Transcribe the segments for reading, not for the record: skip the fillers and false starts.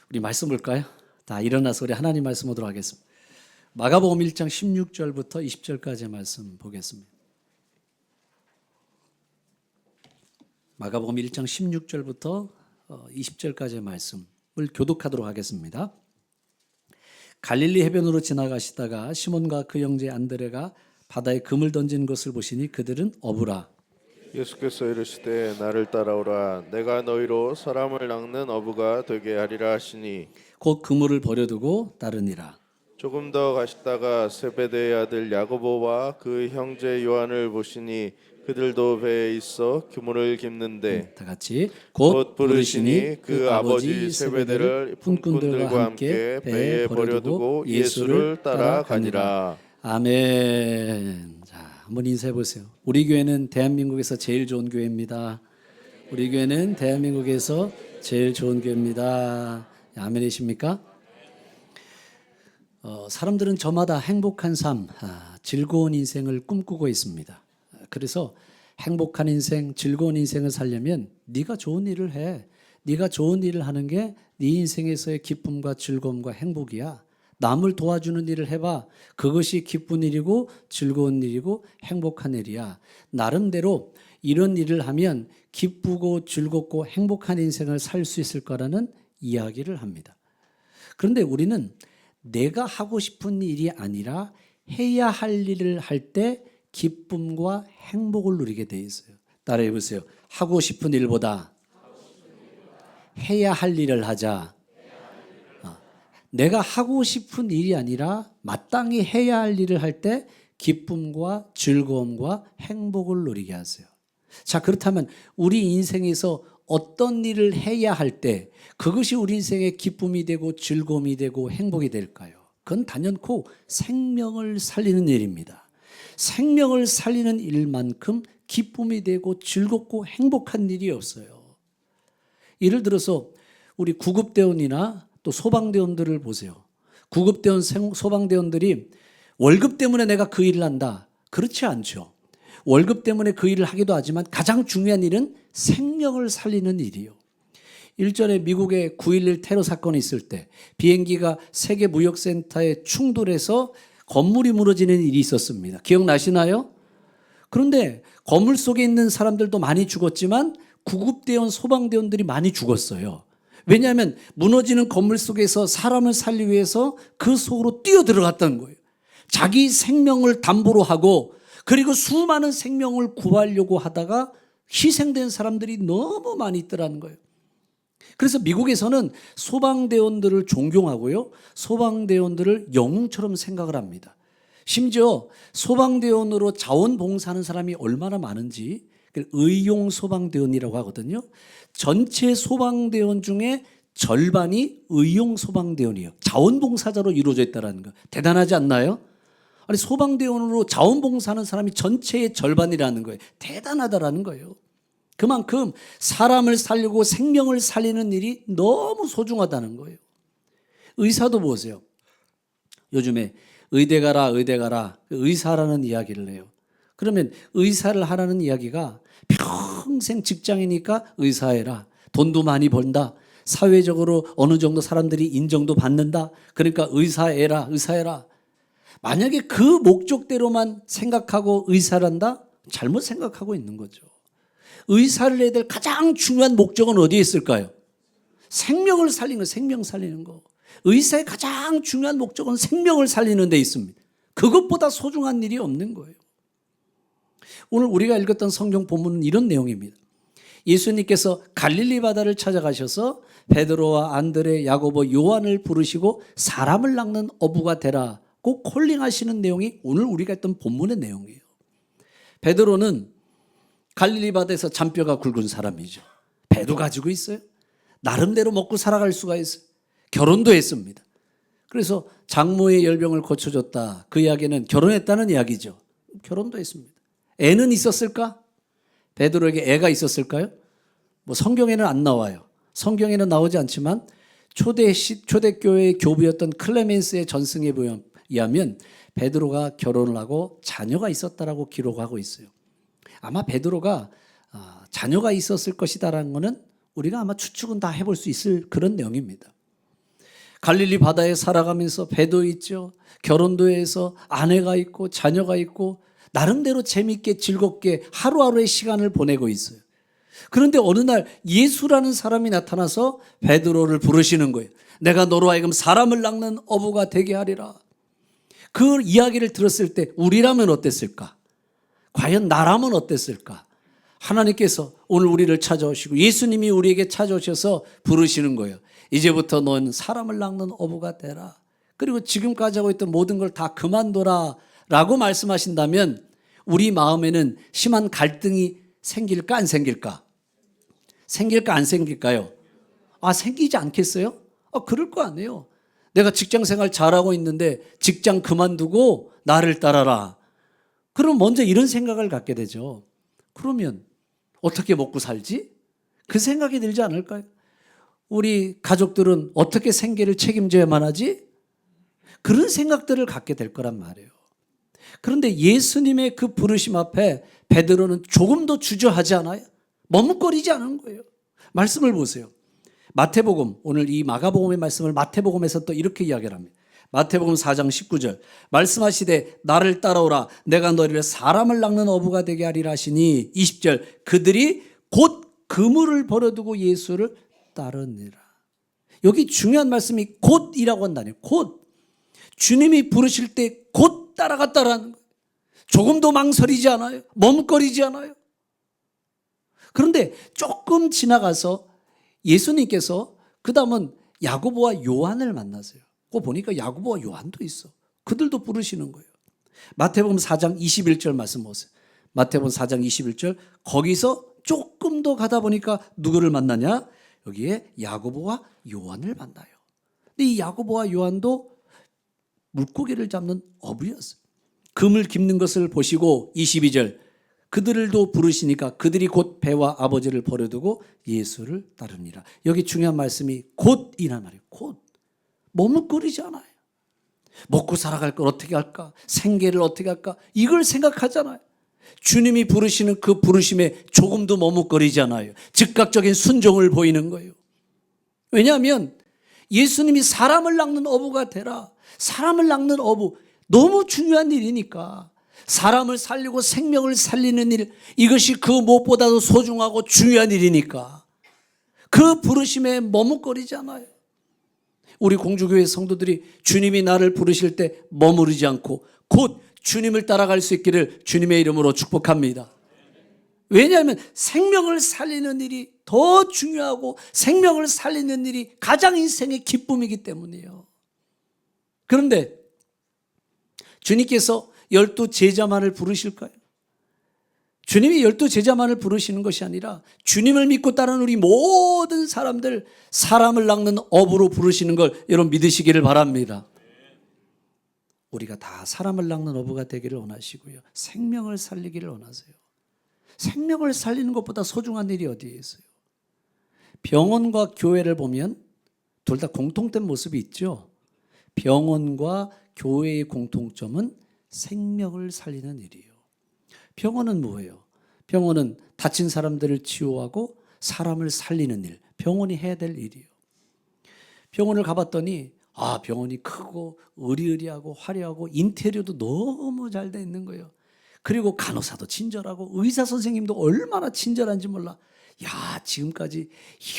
우리 말씀 볼까요? 다 일어나서 우리 하나님 말씀 보도록 하겠습니다. 마가복음 1장 16절부터 20절까지의 말씀 보겠습니다. 마가복음 1장 16절부터 20절까지의 말씀을 교독하도록 하겠습니다. 갈릴리 해변으로 지나가시다가 시몬과 그 형제 안드레가 바다에 금을 던진 것을 보시니 그들은 어부라. 예수께서 이르시되 나를 따라오라. 내가 너희로 사람을 낚는 어부가 되게 하리라 하시니 곧 그물을 버려두고 따르니라. 조금 더 가시다가 세베대의 아들 야고보와 그 형제 요한을 보시니 그들도 배에 있어 그물을 깁는데 다 같이 곧 부르시니 그 아버지 세베대를 품꾼들과 함께 배에 버려두고 예수를 따라가니라. 아멘. 자, 한번 인사해 보세요. 우리 교회는 대한민국에서 제일 좋은 교회입니다. 우리 교회는 대한민국에서 제일 좋은 교회입니다. 아멘이십니까? 사람들은 저마다 행복한 삶, 즐거운 인생을 꿈꾸고 있습니다. 그래서 행복한 인생, 즐거운 인생을 살려면 네가 좋은 일을 해. 네가 좋은 일을 하는 게 네 인생에서의 기쁨과 즐거움과 행복이야. 남을 도와주는 일을 해봐. 그것이 기쁜 일이고 즐거운 일이고 행복한 일이야. 나름대로 이런 일을 하면 기쁘고 즐겁고 행복한 인생을 살 수 있을 거라는 이야기를 합니다. 그런데 우리는 내가 하고 싶은 일이 아니라 해야 할 일을 할 때 기쁨과 행복을 누리게 돼 있어요. 따라해 보세요. 하고 싶은 일보다 해야 할 일을 하자. 내가 하고 싶은 일이 아니라 마땅히 해야 할 일을 할 때 기쁨과 즐거움과 행복을 누리게 하세요. 자, 그렇다면 우리 인생에서 어떤 일을 해야 할 때 그것이 우리 인생의 기쁨이 되고 즐거움이 되고 행복이 될까요? 그건 단연코 생명을 살리는 일입니다. 생명을 살리는 일만큼 기쁨이 되고 즐겁고 행복한 일이 없어요. 예를 들어서 우리 구급대원이나 또 소방대원들을 보세요. 구급대원, 소방대원들이 월급 때문에 내가 그 일을 한다. 그렇지 않죠. 월급 때문에 그 일을 하기도 하지만 가장 중요한 일은 생명을 살리는 일이에요. 일전에 미국의 9.11 테러 사건이 있을 때 비행기가 세계무역센터에 충돌해서 건물이 무너지는 일이 있었습니다. 기억나시나요? 그런데 건물 속에 있는 사람들도 많이 죽었지만 구급대원, 소방대원들이 많이 죽었어요. 왜냐하면 무너지는 건물 속에서 사람을 살리기 위해서 그 속으로 뛰어들어갔다는 거예요. 자기 생명을 담보로 하고 그리고 수많은 생명을 구하려고 하다가 희생된 사람들이 너무 많이 있더라는 거예요. 그래서 미국에서는 소방대원들을 존경하고요. 소방대원들을 영웅처럼 생각을 합니다. 심지어 소방대원으로 자원봉사하는 사람이 얼마나 많은지 의용 소방대원이라고 하거든요. 전체 소방대원 중에 절반이 의용 소방대원이에요. 자원봉사자로 이루어져 있다는 거. 대단하지 않나요? 아니, 소방대원으로 자원봉사하는 사람이 전체의 절반이라는 거예요. 대단하다라는 거예요. 그만큼 사람을 살리고 생명을 살리는 일이 너무 소중하다는 거예요. 의사도 보세요. 요즘에 의대 가라 의사라는 이야기를 해요. 그러면 의사를 하라는 이야기가 평생 직장이니까 의사해라. 돈도 많이 번다. 사회적으로 어느 정도 사람들이 인정도 받는다. 그러니까 의사해라. 만약에 그 목적대로만 생각하고 의사를 한다? 잘못 생각하고 있는 거죠. 의사를 해야 될 가장 중요한 목적은 어디에 있을까요? 생명을 살리는 거, 생명 살리는 거. 의사의 가장 중요한 목적은 생명을 살리는 데 있습니다. 그것보다 소중한 일이 없는 거예요. 오늘 우리가 읽었던 성경 본문은 이런 내용입니다. 예수님께서 갈릴리 바다를 찾아가셔서 베드로와 안드레, 야고보, 요한을 부르시고 사람을 낚는 어부가 되라고 콜링하시는 내용이 오늘 우리가 했던 본문의 내용이에요. 베드로는 갈릴리 바다에서 잔뼈가 굵은 사람이죠. 배도 가지고 있어요. 나름대로 먹고 살아갈 수가 있어요. 결혼도 했습니다. 그래서 장모의 열병을 고쳐줬다. 그 이야기는 결혼했다는 이야기죠. 결혼도 했습니다. 애는 있었을까? 베드로에게 애가 있었을까요? 뭐 성경에는 안 나와요. 성경에는 나오지 않지만 초대교회의 교부였던 클레멘스의 전승에 의하면 베드로가 결혼을 하고 자녀가 있었다라고 기록하고 있어요. 아마 베드로가 자녀가 있었을 것이다라는 것은 우리가 아마 추측은 다 해볼 수 있을 그런 내용입니다. 갈릴리 바다에 살아가면서 배도 있죠. 결혼도 해서 아내가 있고 자녀가 있고 나름대로 재밌게 즐겁게 하루하루의 시간을 보내고 있어요. 그런데 어느 날 예수라는 사람이 나타나서 베드로를 부르시는 거예요. 내가 너로 하여금 사람을 낚는 어부가 되게 하리라. 그 이야기를 들었을 때 우리라면 어땠을까? 과연 나라면 어땠을까? 하나님께서 오늘 우리를 찾아오시고 예수님이 우리에게 찾아오셔서 부르시는 거예요. 이제부터 넌 사람을 낚는 어부가 되라. 그리고 지금까지 하고 있던 모든 걸 다 그만둬라 라고 말씀하신다면 우리 마음에는 심한 갈등이 생길까 안 생길까? 생길까 안 생길까요? 생기지 않겠어요? 그럴 거 아니에요. 내가 직장 생활 잘하고 있는데 직장 그만두고 나를 따라라. 그럼 먼저 이런 생각을 갖게 되죠. 그러면 어떻게 먹고 살지? 그 생각이 들지 않을까요? 우리 가족들은 어떻게 생계를 책임져야만 하지? 그런 생각들을 갖게 될 거란 말이에요. 그런데 예수님의 그 부르심 앞에 베드로는 조금도 주저하지 않아요. 머뭇거리지 않은 거예요. 말씀을 보세요. 마태복음, 오늘 이 마가복음의 말씀을 마태복음에서 또 이렇게 이야기를 합니다. 마태복음 4장 19절 말씀하시되 나를 따라오라 내가 너희를 사람을 낚는 어부가 되게 하리라 하시니 20절 그들이 곧 그물을 버려두고 예수를 따르니라. 여기 중요한 말씀이 곧이라고 한다네요. 곧. 주님이 부르실 때 곧 따라갔다라는 거예요. 조금도 망설이지 않아요. 머뭇거리지 않아요. 그런데 조금 지나가서 예수님께서 그 다음은 야고보와 요한을 만나세요. 그거 보니까 야고보와 요한도 있어. 그들도 부르시는 거예요. 마태복음 4장 21절 말씀 보세요. 마태복음 4장 21절 거기서 조금 더 가다 보니까 누구를 만나냐? 여기에 야고보와 요한을 만나요. 근데 이 야고보와 요한도 물고기를 잡는 어부였어요. 금을 깁는 것을 보시고 22절 그들도 부르시니까 그들이 곧 배와 아버지를 버려두고 예수를 따르니라. 여기 중요한 말씀이 곧이란 말이에요. 곧. 머뭇거리지 않아요. 먹고 살아갈 걸 어떻게 할까? 생계를 어떻게 할까? 이걸 생각하잖아요. 주님이 부르시는 그 부르심에 조금도 머뭇거리지 않아요. 즉각적인 순종을 보이는 거예요. 왜냐하면 예수님이 사람을 낚는 어부가 되라. 사람을 낚는 어부 너무 중요한 일이니까 사람을 살리고 생명을 살리는 일 이것이 그 무엇보다도 소중하고 중요한 일이니까 그 부르심에 머뭇거리지 않아요. 우리 공주교회 성도들이 주님이 나를 부르실 때 머무르지 않고 곧 주님을 따라갈 수 있기를 주님의 이름으로 축복합니다. 왜냐하면 생명을 살리는 일이 더 중요하고 생명을 살리는 일이 가장 인생의 기쁨이기 때문이에요. 그런데 주님께서 12 제자만을 부르실까요? 주님이 12 제자만을 부르시는 것이 아니라 주님을 믿고 따르는 우리 모든 사람들 사람을 낚는 어부로 부르시는 걸 여러분 믿으시기를 바랍니다. 우리가 다 사람을 낚는 어부가 되기를 원하시고요. 생명을 살리기를 원하세요. 생명을 살리는 것보다 소중한 일이 어디에 있어요? 병원과 교회를 보면 둘 다 공통된 모습이 있죠. 병원과 교회의 공통점은 생명을 살리는 일이에요. 병원은 뭐예요? 병원은 다친 사람들을 치유하고 사람을 살리는 일, 병원이 해야 될 일이에요. 병원을 가봤더니 병원이 크고 으리으리하고 화려하고 인테리어도 너무 잘 돼 있는 거예요. 그리고 간호사도 친절하고 의사 선생님도 얼마나 친절한지 몰라. 지금까지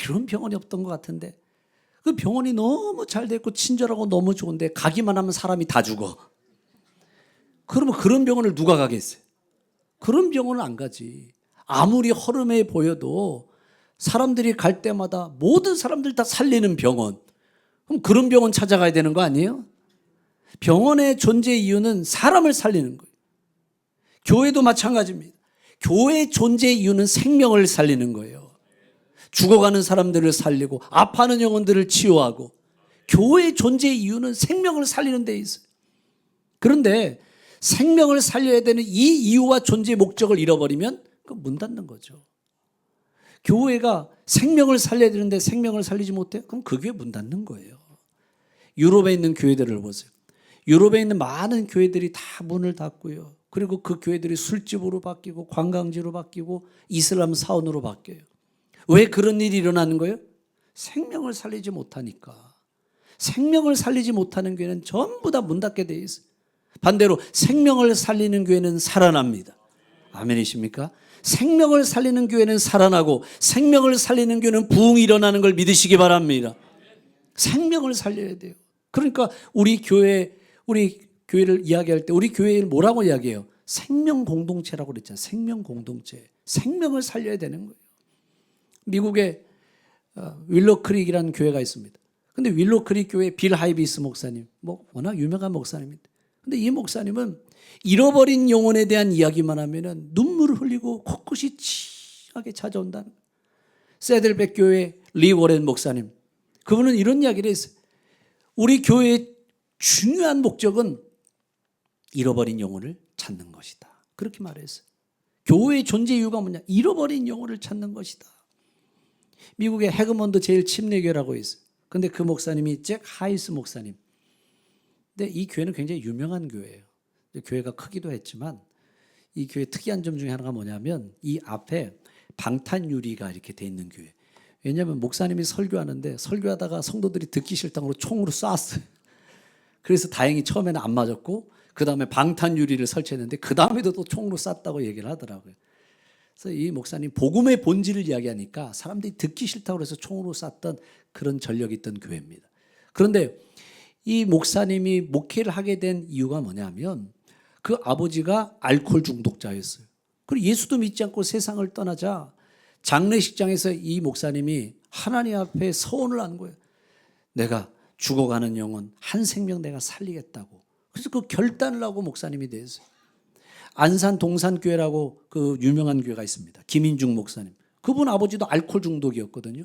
이런 병원이 없던 것 같은데 그 병원이 너무 잘 돼 있고 친절하고 너무 좋은데 가기만 하면 사람이 다 죽어. 그러면 그런 병원을 누가 가겠어요? 그런 병원은 안 가지. 아무리 허름해 보여도 사람들이 갈 때마다 모든 사람들 다 살리는 병원. 그럼 그런 병원 찾아가야 되는 거 아니에요? 병원의 존재 이유는 사람을 살리는 거예요. 교회도 마찬가지입니다. 교회의 존재 이유는 생명을 살리는 거예요. 죽어가는 사람들을 살리고 아파하는 영혼들을 치유하고 교회의 존재 이유는 생명을 살리는 데 있어요. 그런데 생명을 살려야 되는 이 이유와 존재 목적을 잃어버리면 그건 문 닫는 거죠. 교회가 생명을 살려야 되는데 생명을 살리지 못해요? 그럼 그 교회 문 닫는 거예요. 유럽에 있는 교회들을 보세요. 유럽에 있는 많은 교회들이 다 문을 닫고요. 그리고 그 교회들이 술집으로 바뀌고 관광지로 바뀌고 이슬람 사원으로 바뀌어요. 왜 그런 일이 일어나는 거예요? 생명을 살리지 못하니까. 생명을 살리지 못하는 교회는 전부 다 문 닫게 돼 있어요. 반대로 생명을 살리는 교회는 살아납니다. 아멘이십니까? 생명을 살리는 교회는 살아나고 생명을 살리는 교회는 부흥이 일어나는 걸 믿으시기 바랍니다. 생명을 살려야 돼요. 그러니까 우리 교회를 이야기할 때 우리 교회를 뭐라고 이야기해요? 생명 공동체라고 그랬잖아요. 생명 공동체. 생명을 살려야 되는 거예요. 미국에 윌로크릭이라는 교회가 있습니다. 근데 윌로크릭 교회 빌 하이비스 목사님, 워낙 유명한 목사님인데, 근데 이 목사님은 잃어버린 영혼에 대한 이야기만 하면은 눈물을 흘리고 코끝이 치하게 찾아온다는 거예요. 세들백 교회 리 워렌 목사님, 그분은 이런 이야기를 했어요. 우리 교회의 중요한 목적은 잃어버린 영혼을 찾는 것이다. 그렇게 말했어요. 교회의 존재 이유가 뭐냐? 잃어버린 영혼을 찾는 것이다. 미국의 해그먼드 제일 침례교회라고 있어요. 근데 그 목사님이 잭 하이스 목사님. 근데 이 교회는 굉장히 유명한 교회예요. 교회가 크기도 했지만 이 교회 특이한 점 중에 하나가 뭐냐면 이 앞에 방탄 유리가 이렇게 돼 있는 교회. 왜냐하면 목사님이 설교하는데 설교하다가 성도들이 듣기 싫다고 총으로 쐈어요. 그래서 다행히 처음에는 안 맞았고 그 다음에 방탄 유리를 설치했는데 그 다음에도 또 총으로 쐈다고 얘기를 하더라고요. 그래서 이 목사님 복음의 본질을 이야기하니까 사람들이 듣기 싫다고 해서 총으로 쐈던 그런 전력이 있던 교회입니다. 그런데 이 목사님이 목회를 하게 된 이유가 뭐냐면 그 아버지가 알코올 중독자였어요. 그리고 예수도 믿지 않고 세상을 떠나자 장례식장에서 이 목사님이 하나님 앞에 서원을 한 거예요. 내가 죽어가는 영혼 한 생명 내가 살리겠다고. 그래서 그 결단을 하고 목사님이 됐어요. 안산 동산교회라고 그 유명한 교회가 있습니다. 김인중 목사님. 그분 아버지도 알코올 중독이었거든요.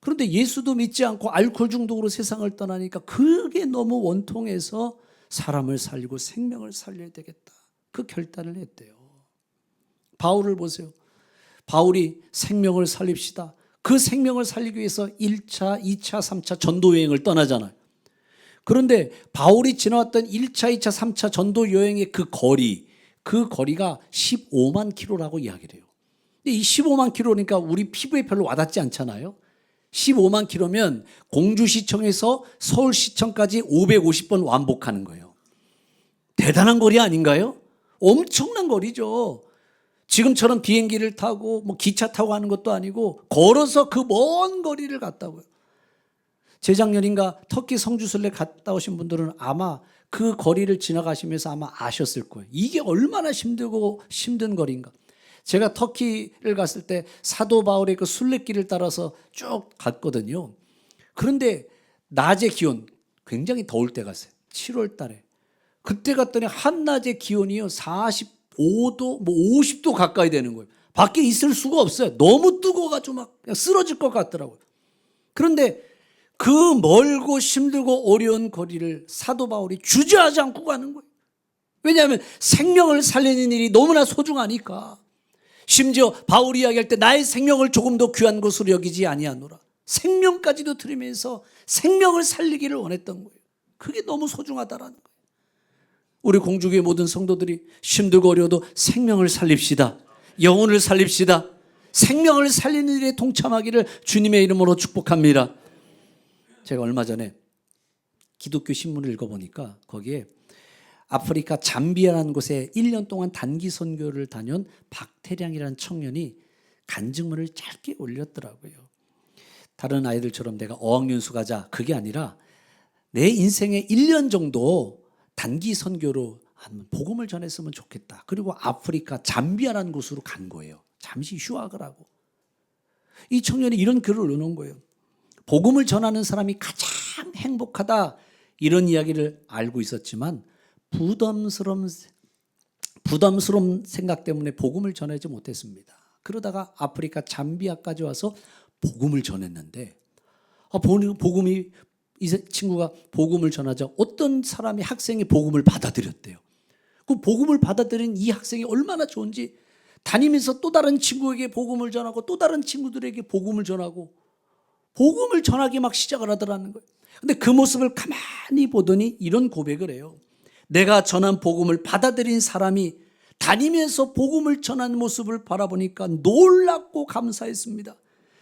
그런데 예수도 믿지 않고 알코올 중독으로 세상을 떠나니까 그게 너무 원통해서 사람을 살리고 생명을 살려야 되겠다. 그 결단을 했대요. 바울을 보세요. 바울이 생명을 살립시다. 그 생명을 살리기 위해서 1차, 2차, 3차 전도 여행을 떠나잖아요. 그런데 바울이 지나왔던 1차, 2차, 3차 전도 여행의 그 거리가 15만 킬로라고 이야기를 해요. 근데 이 15만 킬로니까 우리 피부에 별로 와닿지 않잖아요. 15만 킬로면 공주시청에서 서울시청까지 550번 왕복하는 거예요. 대단한 거리 아닌가요? 엄청난 거리죠. 지금처럼 비행기를 타고 기차 타고 하는 것도 아니고 걸어서 그 먼 거리를 갔다고요. 재작년인가 터키 성주순례 갔다 오신 분들은 아마 그 거리를 지나가시면서 아마 아셨을 거예요. 이게 얼마나 힘들고 힘든 거리인가. 제가 터키를 갔을 때 사도 바울의 그 순례길을 따라서 쭉 갔거든요. 그런데 낮의 기온 굉장히 더울 때 갔어요. 7월 달에. 그때 갔더니 한낮의 기온이요 45도 50도 가까이 되는 거예요. 밖에 있을 수가 없어요. 너무 뜨거워가지고 막 그냥 쓰러질 것 같더라고요. 그런데 그 멀고 힘들고 어려운 거리를 사도 바울이 주저하지 않고 가는 거예요. 왜냐하면 생명을 살리는 일이 너무나 소중하니까. 심지어 바울이 이야기할 때 나의 생명을 조금 더 귀한 것으로 여기지 아니하노라. 생명까지도 드리면서 생명을 살리기를 원했던 거예요. 그게 너무 소중하다라는 거예요. 우리 공주교회 모든 성도들이 힘들고 어려워도 생명을 살립시다. 영혼을 살립시다. 생명을 살리는 일에 동참하기를 주님의 이름으로 축복합니다. 제가 얼마 전에 기독교 신문을 읽어보니까 거기에 아프리카 잠비아라는 곳에 1년 동안 단기 선교를 다녀온 박태량이라는 청년이 간증문을 짧게 올렸더라고요. 다른 아이들처럼 내가 어학연수 가자 그게 아니라 내 인생에 1년 정도 단기 선교로 복음을 전했으면 좋겠다. 그리고 아프리카 잠비아라는 곳으로 간 거예요. 잠시 휴학을 하고. 이 청년이 이런 글을 올려놓은 거예요. 복음을 전하는 사람이 가장 행복하다 이런 이야기를 알고 있었지만 부담스러운 생각 때문에 복음을 전하지 못했습니다. 그러다가 아프리카 잠비아까지 와서 복음을 전했는데 이 친구가 복음을 전하자 어떤 사람이 학생이 복음을 받아들였대요. 그 복음을 받아들인 이 학생이 얼마나 좋은지 다니면서 또 다른 친구에게 복음을 전하고 또 다른 친구들에게 복음을 전하고 복음을 전하기 막 시작을 하더라는 거예요. 근데 그 모습을 가만히 보더니 이런 고백을 해요. 내가 전한 복음을 받아들인 사람이 다니면서 복음을 전하는 모습을 바라보니까 놀랍고 감사했습니다.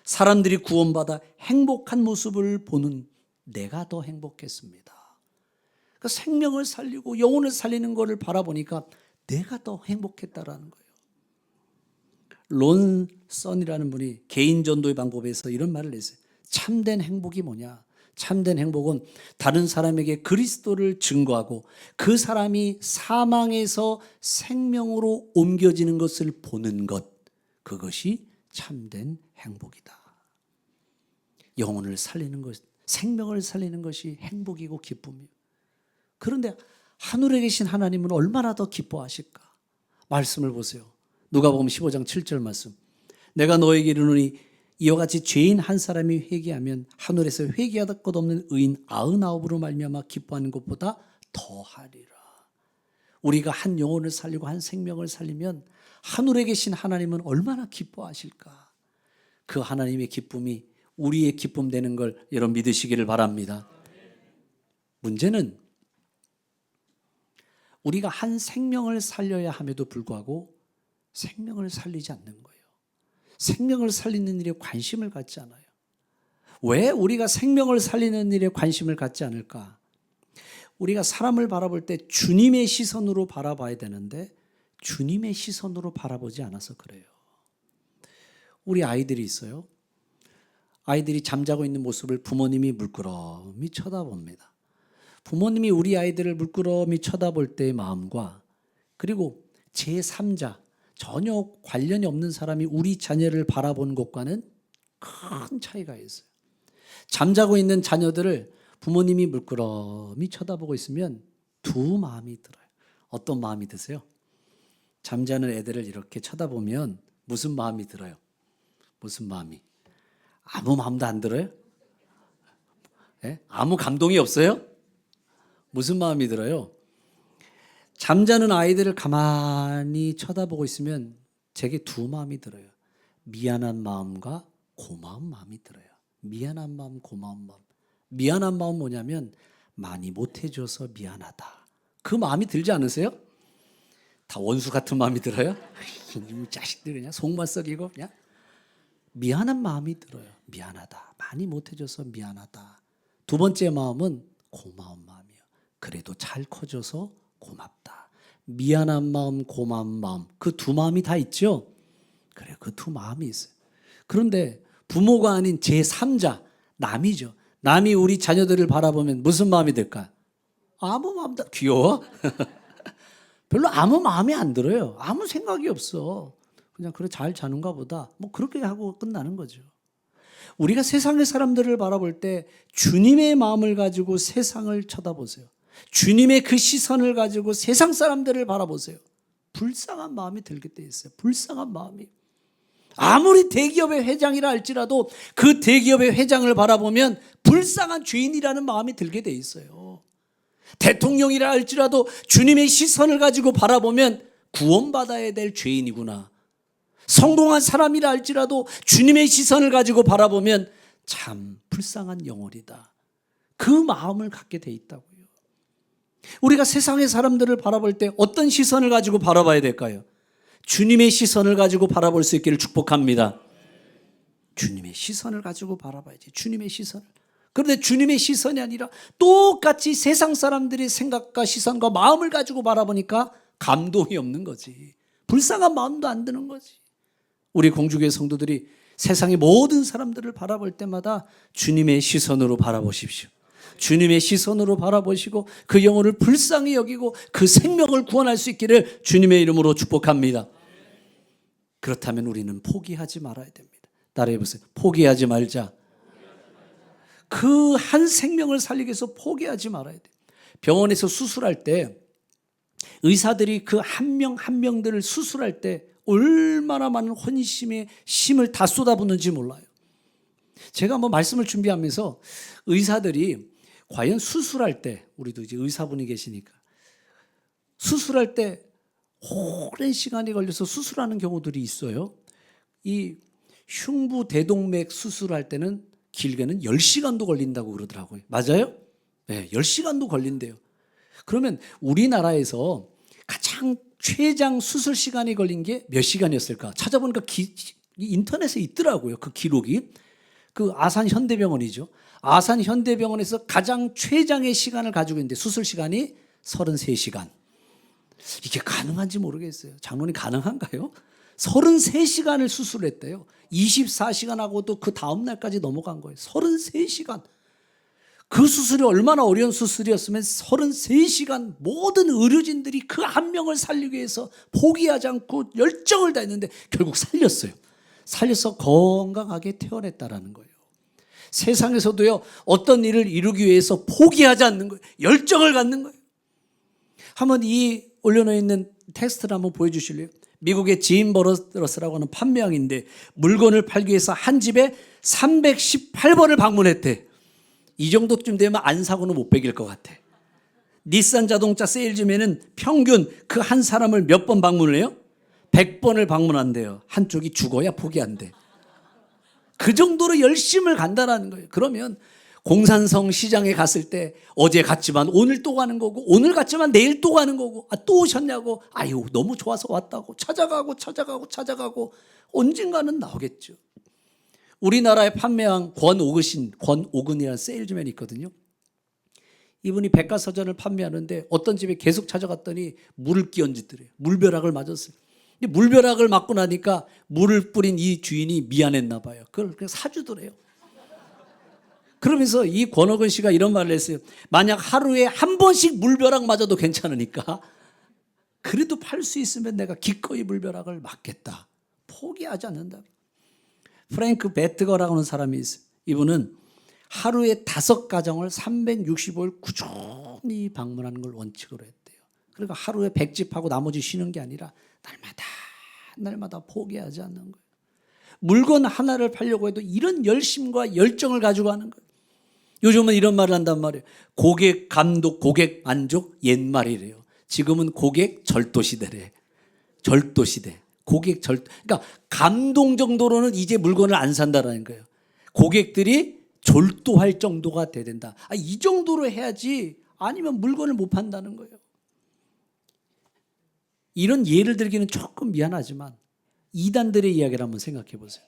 사람들이 구원받아 행복한 모습을 보는 내가 더 행복했습니다. 그 생명을 살리고 영혼을 살리는 것을 바라보니까 내가 더 행복했다라는 거예요. 론 선이라는 분이 개인 전도의 방법에서 이런 말을 했어요. 참된 행복이 뭐냐? 참된 행복은 다른 사람에게 그리스도를 증거하고 그 사람이 사망에서 생명으로 옮겨지는 것을 보는 것, 그것이 참된 행복이다. 영혼을 살리는 것, 생명을 살리는 것이 행복이고 기쁨이에요. 그런데 하늘에 계신 하나님은 얼마나 더 기뻐하실까? 말씀을 보세요. 누가복음 15장 7절 말씀. 내가 너에게 이르노니 이와 같이 죄인 한 사람이 회개하면 하늘에서 회개할 것 없는 의인 99으로 말미암아 기뻐하는 것보다 더하리라. 우리가 한 영혼을 살리고 한 생명을 살리면 하늘에 계신 하나님은 얼마나 기뻐하실까? 그 하나님의 기쁨이 우리의 기쁨 되는 걸 여러분 믿으시기를 바랍니다. 문제는 우리가 한 생명을 살려야 함에도 불구하고 생명을 살리지 않는 거예요. 생명을 살리는 일에 관심을 갖지 않아요. 왜 우리가 생명을 살리는 일에 관심을 갖지 않을까? 우리가 사람을 바라볼 때 주님의 시선으로 바라봐야 되는데 주님의 시선으로 바라보지 않아서 그래요. 우리 아이들이 있어요. 아이들이 잠자고 있는 모습을 부모님이 물끄러미 쳐다봅니다. 부모님이 우리 아이들을 물끄러미 쳐다볼 때의 마음과 그리고 제3자, 전혀 관련이 없는 사람이 우리 자녀를 바라보는 것과는 큰 차이가 있어요. 잠자고 있는 자녀들을 부모님이 물끄러미 쳐다보고 있으면 두 마음이 들어요. 어떤 마음이 드세요? 잠자는 애들을 이렇게 쳐다보면 무슨 마음이 들어요? 무슨 마음이? 아무 마음도 안 들어요? 네? 아무 감동이 없어요? 무슨 마음이 들어요? 잠자는 아이들을 가만히 쳐다보고 있으면 제게 두 마음이 들어요. 미안한 마음과 고마운 마음이 들어요. 미안한 마음, 고마운 마음. 미안한 마음 뭐냐면 많이 못해줘서 미안하다. 그 마음이 들지 않으세요? 다 원수 같은 마음이 들어요? 이 자식들 그냥 속만 썩이고 그냥 미안한 마음이 들어요. 미안하다. 많이 못해줘서 미안하다. 두 번째 마음은 고마운 마음이에요. 그래도 잘 커져서 고맙다. 미안한 마음, 고마운 마음, 그 두 마음이 다 있죠? 그래요. 그 두 마음이 있어요. 그런데 부모가 아닌 제3자, 남이죠. 남이 우리 자녀들을 바라보면 무슨 마음이 들까? 아무 마음도, 귀여워? 별로 아무 마음이 안 들어요. 아무 생각이 없어. 그냥 그래 잘 자는가 보다. 뭐 그렇게 하고 끝나는 거죠. 우리가 세상의 사람들을 바라볼 때 주님의 마음을 가지고 세상을 쳐다보세요. 주님의 그 시선을 가지고 세상 사람들을 바라보세요. 불쌍한 마음이 들게 돼 있어요. 불쌍한 마음이. 아무리 대기업의 회장이라 할지라도 그 대기업의 회장을 바라보면 불쌍한 죄인이라는 마음이 들게 돼 있어요. 대통령이라 할지라도 주님의 시선을 가지고 바라보면 구원받아야 될 죄인이구나. 성공한 사람이라 할지라도 주님의 시선을 가지고 바라보면 참 불쌍한 영혼이다. 그 마음을 갖게 돼 있다고요. 우리가 세상의 사람들을 바라볼 때 어떤 시선을 가지고 바라봐야 될까요? 주님의 시선을 가지고 바라볼 수 있기를 축복합니다. 주님의 시선을 가지고 바라봐야지. 주님의 시선을. 그런데 주님의 시선이 아니라 똑같이 세상 사람들의 생각과 시선과 마음을 가지고 바라보니까 감동이 없는 거지. 불쌍한 마음도 안 드는 거지. 우리 공주교회 성도들이 세상의 모든 사람들을 바라볼 때마다 주님의 시선으로 바라보십시오. 주님의 시선으로 바라보시고 그 영혼을 불쌍히 여기고 그 생명을 구원할 수 있기를 주님의 이름으로 축복합니다. 그렇다면 우리는 포기하지 말아야 됩니다. 따라해 보세요. 포기하지 말자. 그 한 생명을 살리기 위해서 포기하지 말아야 돼요. 병원에서 수술할 때 의사들이 그 한 명 한 명들을 수술할 때 얼마나 많은 혼심의 힘을 다 쏟아붓는지 몰라요. 제가 뭐 말씀을 준비하면서 의사들이 과연 수술할 때, 우리도 이제 의사분이 계시니까 수술할 때 오랜 시간이 걸려서 수술하는 경우들이 있어요. 이 흉부 대동맥 수술할 때는 길게는 10시간도 걸린다고 그러더라고요. 맞아요? 네, 10시간도 걸린대요. 그러면 우리나라에서 가장 최장 수술 시간이 걸린 게 몇 시간이었을까? 찾아보니까 인터넷에 있더라고요. 그 기록이. 그 아산 현대병원이죠. 아산 현대병원에서 가장 최장의 시간을 가지고 있는데 수술 시간이 33시간. 이게 가능한지 모르겠어요. 장로님 가능한가요? 33시간을 수술했대요. 24시간 하고도 그 다음 날까지 넘어간 거예요. 33시간. 그 수술이 얼마나 어려운 수술이었으면 33시간 모든 의료진들이 그 한 명을 살리기 위해서 포기하지 않고 열정을 다했는데 결국 살렸어요. 살려서 건강하게 퇴원했다라는 거예요. 세상에서도요, 어떤 일을 이루기 위해서 포기하지 않는 거예요. 열정을 갖는 거예요. 한번 이 올려놓여 있는 텍스트를 한번 보여주실래요? 미국의 짐 버러스라고 하는 판매왕인데 물건을 팔기 위해서 한 집에 318번을 방문했대. 이 정도쯤 되면 안 사고는 못 베길 것 같아. 닛산 자동차 세일즈맨은 평균 그 한 사람을 몇 번 방문을 해요? 100번을 방문한대요. 한쪽이 죽어야 포기한대. 그 정도로 열심을 간다는 거예요. 그러면 공산성 시장에 갔을 때 어제 갔지만 오늘 또 가는 거고, 오늘 갔지만 내일 또 가는 거고, 또 오셨냐고, 아유 너무 좋아서 왔다고 찾아가고 언젠가는 나오겠죠. 우리나라의 판매왕 권오근이라는 세일즈맨이 있거든요. 이분이 백과사전을 판매하는데 어떤 집에 계속 찾아갔더니 물을 끼얹더래요. 물벼락을 맞았어요. 근데 물벼락을 맞고 나니까 물을 뿌린 이 주인이 미안했나 봐요. 그걸 그냥 사주더래요. 그러면서 이 권오근 씨가 이런 말을 했어요. 만약 하루에 한 번씩 물벼락 맞아도 괜찮으니까 그래도 팔 수 있으면 내가 기꺼이 물벼락을 맞겠다. 포기하지 않는다. 프랭크 베트거라고 하는 사람이 있어요. 이분은 하루에 5가정을 365일 꾸준히 방문하는 걸 원칙으로 했대요. 그러니까 하루에 100집하고 나머지 쉬는 게 아니라 날마다 포기하지 않는 거예요. 물건 하나를 팔려고 해도 이런 열심과 열정을 가지고 하는 거예요. 요즘은 이런 말을 한단 말이에요. 고객 감독, 고객 만족 옛말이래요. 지금은 고객 절도 시대래. 절도 시대. 그러니까 감동 정도로는 이제 물건을 안 산다라는 거예요. 고객들이 졸도할 정도가 돼야 된다. 이 정도로 해야지 아니면 물건을 못 판다는 거예요. 이런 예를 들기는 조금 미안하지만 이단들의 이야기를 한번 생각해 보세요.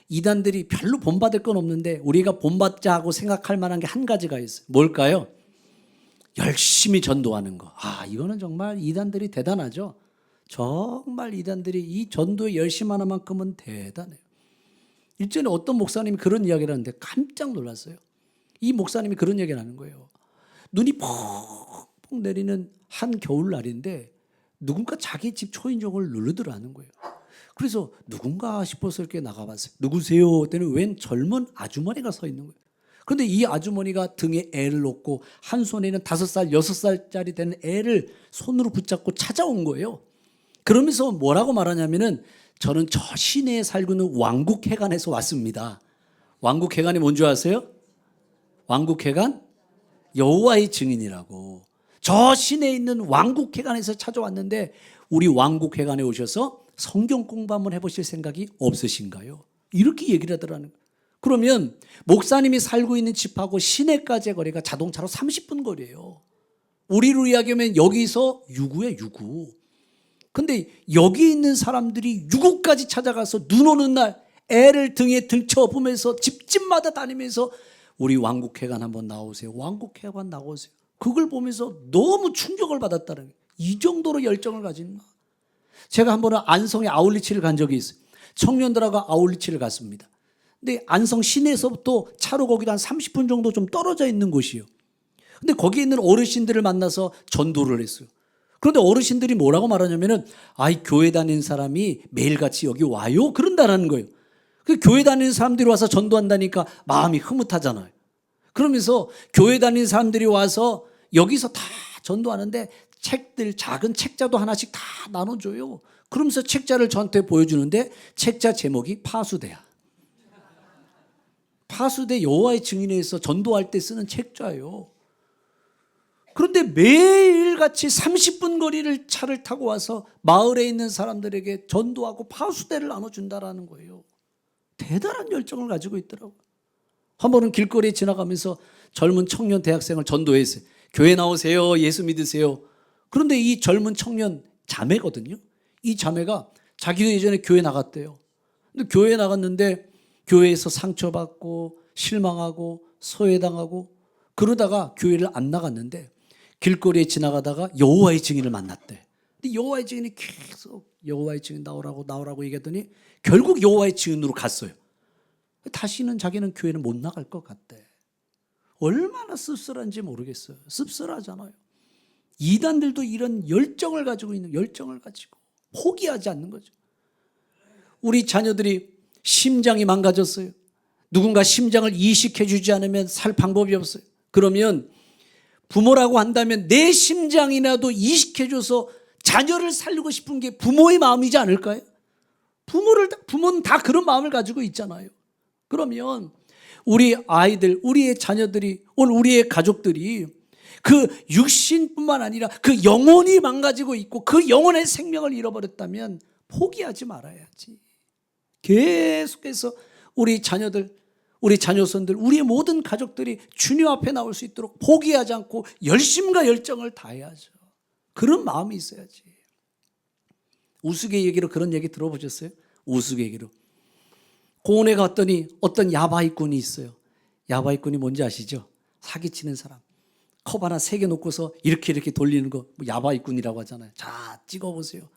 이단들이 별로 본받을 건 없는데 우리가 본받자 하고 생각할 만한 게 한 가지가 있어요. 뭘까요? 열심히 전도하는 거. 이거는 정말 이단들이 대단하죠. 정말 이단들이 이 전도에 열심하는 만큼은 대단해요. 일전에 어떤 목사님이 그런 이야기를 하는데 깜짝 놀랐어요. 이 목사님이 그런 이야기를 하는 거예요. 눈이 펑펑 내리는 한 겨울날인데 누군가 자기 집 초인종을 누르더라는 거예요. 그래서 누군가 싶어서 이렇게 나가봤어요. 누구세요? 그때는 웬 젊은 아주머니가 서 있는 거예요. 그런데 이 아주머니가 등에 애를 놓고 한 손에는 5살, 6살짜리 되는 애를 손으로 붙잡고 찾아온 거예요. 그러면서 뭐라고 말하냐면은 저는 저 시내에 살고 있는 왕국회관에서 왔습니다. 왕국회관이 뭔지 아세요? 왕국회관? 여호와의 증인이라고. 저 시내에 있는 왕국회관에서 찾아왔는데 우리 왕국회관에 오셔서 성경 공부 한번 해보실 생각이 없으신가요? 이렇게 얘기를 하더라는 거예요. 그러면 목사님이 살고 있는 집하고 시내까지의 거리가 자동차로 30분 거리예요. 우리로 이야기하면 여기서 유구예요, 유구. 근데 여기 있는 사람들이 유구까지 찾아가서 눈 오는 날 애를 등에 들쳐보면서 집집마다 다니면서 우리 왕국회관 한번 나오세요. 왕국회관 나오세요. 그걸 보면서 너무 충격을 받았다는 거예요. 이 정도로 열정을 가진 마. 제가 한 번은 안성에 아울리치를 간 적이 있어요. 청년들하고 아울리치를 갔습니다. 근데 안성 시내에서부터 차로 거기도 한 30분 정도 좀 떨어져 있는 곳이에요. 근데 거기에 있는 어르신들을 만나서 전도를 했어요. 그런데 어르신들이 뭐라고 말하냐면은 교회 다니는 사람이 매일같이 여기 와요? 그런다는 거예요. 그 교회 다니는 사람들이 와서 전도한다니까 마음이 흐뭇하잖아요. 그러면서 교회 다니는 사람들이 와서 여기서 다 전도하는데 책들, 작은 책자도 하나씩 다 나눠줘요. 그러면서 책자를 저한테 보여주는데 책자 제목이 파수대야. 파수대 여호와의 증인에서 전도할 때 쓰는 책자예요. 그런데 매일같이 30분 거리를 차를 타고 와서 마을에 있는 사람들에게 전도하고 파수대를 나눠준다라는 거예요. 대단한 열정을 가지고 있더라고요. 한 번은 길거리에 지나가면서 젊은 청년 대학생을 전도했어요. 교회 나오세요. 예수 믿으세요. 그런데 이 젊은 청년 자매거든요. 이 자매가 자기도 예전에 교회 나갔대요. 근데 교회에 나갔는데 교회에서 상처받고 실망하고 소외당하고 그러다가 교회를 안 나갔는데 길거리에 지나가다가 여호와의 증인을 만났대. 근데 여호와의 증인이 계속 여호와의 증인 나오라고 얘기하더니 결국 여호와의 증인으로 갔어요. 다시는 자기는 교회는 못 나갈 것 같대. 얼마나 씁쓸한지 모르겠어요. 씁쓸하잖아요. 이단들도 이런 열정을 가지고 포기하지 않는 거죠. 우리 자녀들이 심장이 망가졌어요. 누군가 심장을 이식해 주지 않으면 살 방법이 없어요. 그러면 부모라고 한다면 내 심장이라도 이식해 줘서 자녀를 살리고 싶은 게 부모의 마음이지 않을까요? 부모는 다 그런 마음을 가지고 있잖아요. 그러면 우리 아이들, 우리의 자녀들이, 오늘 우리의 가족들이 그 육신뿐만 아니라 그 영혼이 망가지고 있고 그 영혼의 생명을 잃어버렸다면 포기하지 말아야지. 계속해서 우리 자녀들, 우리 자녀손들, 우리의 모든 가족들이 주님 앞에 나올 수 있도록 포기하지 않고 열심과 열정을 다해야죠. 그런 마음이 있어야지. 우스갯 얘기로 그런 얘기 들어보셨어요? 우스갯 얘기로. 공원에 갔더니 어떤 야바이꾼이 있어요. 야바이꾼이 뭔지 아시죠? 사기치는 사람. 컵 하나 3개 놓고서 이렇게 돌리는 거 야바이꾼이라고 하잖아요. 자, 찍어보세요.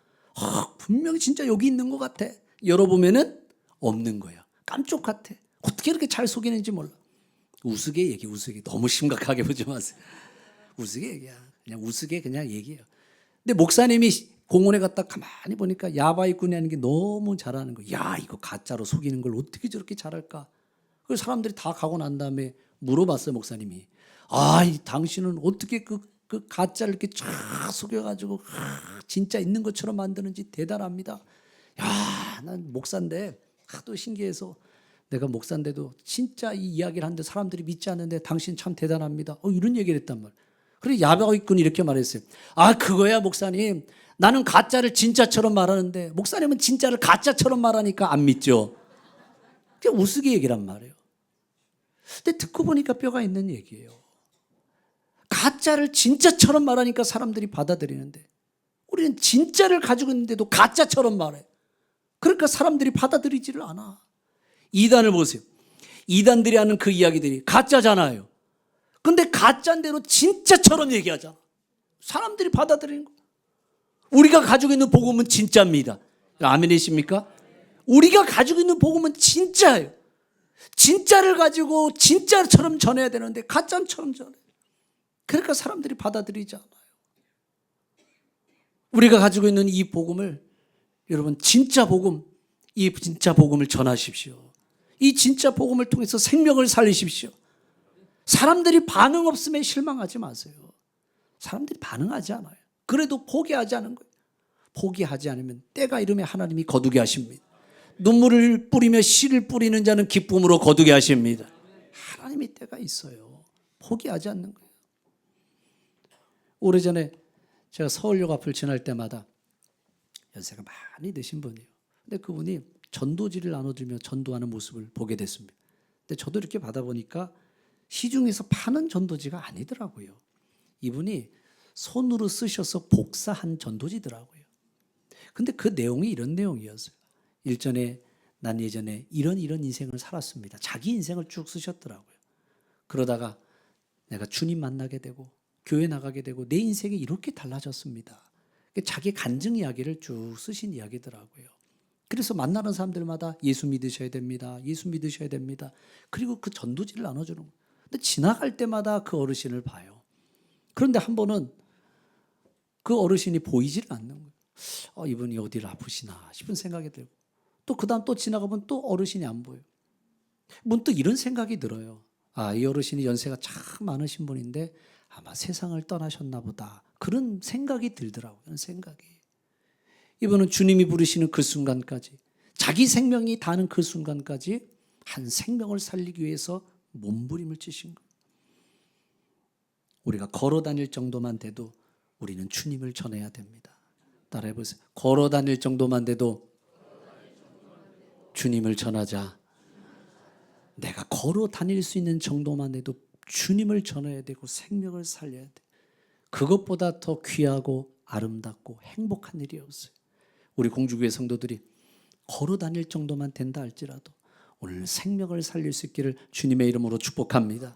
분명히 진짜 여기 있는 것 같아. 열어보면은 없는 거야. 깜쪽 같아. 어떻게 이렇게 잘 속이는지 몰라. 우스개 얘기. 너무 심각하게 보지 마세요. 우스개 얘기야. 그냥 우스개 그냥 얘기해요. 근데 목사님이 공원에 갔다 가만히 보니까 야바이꾼이 하는 게 너무 잘하는 거야. 야, 이거 가짜로 속이는 걸 어떻게 저렇게 잘할까? 그래서 사람들이 다 가고 난 다음에 물어봤어요, 목사님이. 당신은 어떻게 그 가짜를 이렇게 쫙 속여가지고 진짜 있는 것처럼 만드는지 대단합니다. 야, 난 목사인데 하도 신기해서 내가 목사인데도 진짜 이 이야기를 하는데 사람들이 믿지 않는데 당신 참 대단합니다. 이런 얘기를 했단 말이에요. 그래서 야바이꾼이 이렇게 말했어요. 그거야 목사님. 나는 가짜를 진짜처럼 말하는데 목사님은 진짜를 가짜처럼 말하니까 안 믿죠. 그게 우스개 얘기란 말이에요. 근데 듣고 보니까 뼈가 있는 얘기예요. 가짜를 진짜처럼 말하니까 사람들이 받아들이는데 우리는 진짜를 가지고 있는데도 가짜처럼 말해. 그러니까 사람들이 받아들이지를 않아. 이단을 보세요. 이단들이 하는 그 이야기들이 가짜잖아요. 근데 가짜인대로 진짜처럼 얘기하잖아. 사람들이 받아들이는 거예요. 우리가 가지고 있는 복음은 진짜입니다. 아멘이십니까? 우리가 가지고 있는 복음은 진짜예요. 진짜를 가지고 진짜처럼 전해야 되는데 가짜처럼 전해. 그러니까 사람들이 받아들이지 않아요. 우리가 가지고 있는 이 복음을 여러분 진짜 복음, 이 진짜 복음을 전하십시오. 이 진짜 복음을 통해서 생명을 살리십시오. 사람들이 반응 없음에 실망하지 마세요. 사람들이 반응하지 않아요. 그래도 포기하지 않은 거예요. 포기하지 않으면 때가 이르면 하나님이 거두게 하십니다. 눈물을 뿌리며 씨를 뿌리는 자는 기쁨으로 거두게 하십니다. 하나님이 때가 있어요. 포기하지 않는 거예요. 오래전에 제가 서울역 앞을 지날 때마다 연세가 많이 드신 분이에요. 근데 그분이 전도지를 나눠주며 전도하는 모습을 보게 됐습니다. 근데 저도 이렇게 받아보니까 시중에서 파는 전도지가 아니더라고요. 이분이 손으로 쓰셔서 복사한 전도지더라고요. 근데 그 내용이 이런 내용이었어요. 난 예전에 이런 인생을 살았습니다. 자기 인생을 쭉 쓰셨더라고요. 그러다가 내가 주님 만나게 되고 교회 나가게 되고 내 인생이 이렇게 달라졌습니다. 자기 간증 이야기를 쭉 쓰신 이야기더라고요. 그래서 만나는 사람들마다 예수 믿으셔야 됩니다. 예수 믿으셔야 됩니다. 그리고 그 전도지를 나눠주는 거예요. 근데 지나갈 때마다 그 어르신을 봐요. 그런데 한 번은 그 어르신이 보이질 않는 거예요. 이분이 어디를 아프시나 싶은 생각이 들고 또 그 다음 또 지나가면 또 어르신이 안 보여요. 문득 이런 생각이 들어요. 이 어르신이 연세가 참 많으신 분인데 아마 세상을 떠나셨나 보다. 그런 생각이 들더라고요. 그런 생각이. 이분은 주님이 부르시는 그 순간까지 자기 생명이 다는 그 순간까지 한 생명을 살리기 위해서 몸부림을 치신 거예요. 우리가 걸어 다닐 정도만 돼도 우리는 주님을 전해야 됩니다. 따라해 보세요. 걸어 다닐 정도만 돼도 주님을 전하자. 내가 걸어 다닐 수 있는 정도만 해도 주님을 전해야 되고 생명을 살려야 돼. 그것보다 더 귀하고 아름답고 행복한 일이 없어요. 우리 공주교회 성도들이 걸어 다닐 정도만 된다 할지라도 오늘 생명을 살릴 수 있기를 주님의 이름으로 축복합니다.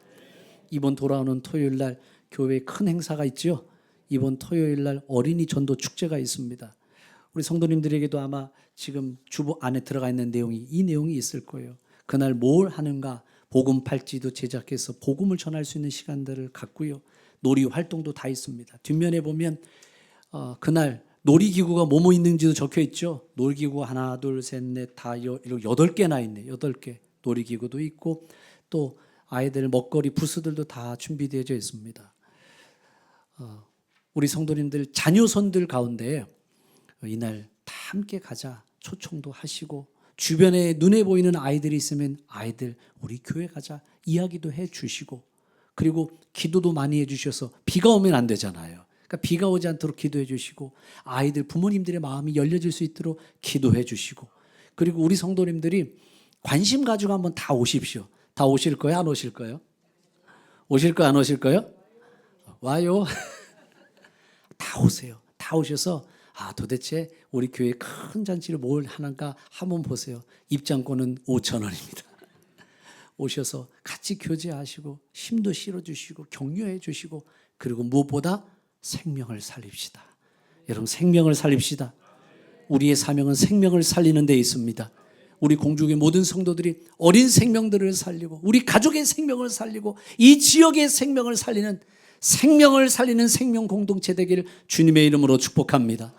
이번 돌아오는 토요일 날 교회에 큰 행사가 있죠. 이번 토요일 날 어린이 전도 축제가 있습니다. 우리 성도님들에게도 아마 지금 주보 안에 들어가 있는 이 내용이 있을 거예요. 그날 뭘 하는가, 복음 팔찌도 제작해서 복음을 전할 수 있는 시간들을 갖고요. 놀이 활동도 다 있습니다. 뒷면에 보면 그날 놀이기구가 뭐뭐 있는지도 적혀 있죠. 놀이기구 하나, 둘, 셋, 넷, 다 8개나 있네. 8개 놀이기구도 있고 또 아이들 먹거리 부스들도 다 준비되어져 있습니다. 우리 성도님들 자녀손들 가운데 이날 다 함께 가자 초청도 하시고 주변에 눈에 보이는 아이들이 있으면 아이들 우리 교회 가자 이야기도 해 주시고 그리고 기도도 많이 해 주셔서 비가 오면 안 되잖아요. 그러니까 비가 오지 않도록 기도해 주시고 아이들 부모님들의 마음이 열려질 수 있도록 기도해 주시고 그리고 우리 성도님들이 관심 가지고 한번 다 오십시오. 다 오실 거예요? 안 오실 거예요? 오실 거예요? 안 오실 거예요? 와요. 다 오세요. 다 오셔서 도대체 우리 교회 큰 잔치를 뭘 하는가 한번 보세요. 입장권은 5,000원입니다. 오셔서 같이 교제하시고 힘도 실어주시고 격려해 주시고 그리고 무엇보다 생명을 살립시다. 여러분 생명을 살립시다. 우리의 사명은 생명을 살리는 데 있습니다. 우리 공주의 모든 성도들이 어린 생명들을 살리고 우리 가족의 생명을 살리고 이 지역의 생명을 살리는 생명 공동체 되기를 주님의 이름으로 축복합니다.